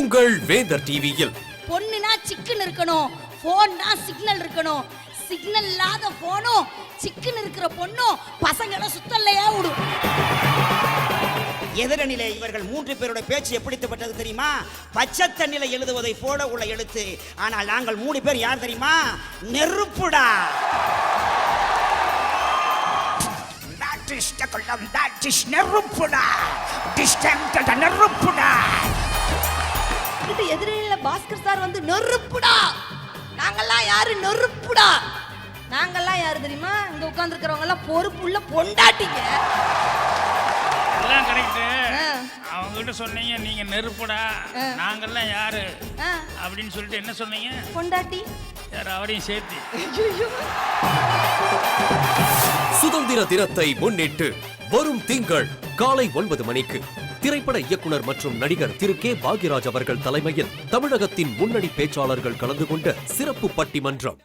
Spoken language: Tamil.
உங்கள் வேந்தர் டிவியில். பொண்ணுனா சிக்கன் இருக்கணும், போன்னா சிக்னல் இருக்கணும். சிக்னல் இல்லாத போனும் சிக்கன் இருக்கிற பொண்ணும் பசங்களை சுத்தல்லையா விடும். எதிரணியிலே இவர்கள் 3 பேரோட பேச்சு எப்படிப்பட்டது தெரியுமா? பச்சை தண்ணில எழுதுவதை போல உள்ள எழுத்து. ஆனால் நாங்கள் 3 பேர் யார் தெரியுமா? நெருப்புடா. எதிரில பாஸ்கர் சார் வந்து நெருப்புடா. நாங்கெல்லாம் யாரு? நெருப்புடா. நாங்கெல்லாம் யாரு தெரியுமா? இங்க உட்கார்ந்து இருக்கிறவங்க எல்லாம் பொறுப்புள்ள பொண்டாட்டிங்க. எல்லாம் கரெக்ட். அவங்க கிட்ட சொன்னீங்க நீங்க நெருப்புடா, நாங்கெல்லாம் யாரு அப்படின்னு சொல்லிட்டு என்ன சொன்னீங்க? பொண்டாட்டி. யார் அவரையும் சேர்த்து. சுதந்திர தினத்தை முன்னிட்டு வரும் திங்கள் காலை 9 மணிக்கு திரைப்பட இயக்குனர் மற்றும் நடிகர் திரு கே பாக்யராஜ் அவர்கள் தலைமையில் தமிழகத்தின் முன்னணி பேச்சாளர்கள் கலந்து கொண்ட சிறப்பு பட்டிமன்றம்.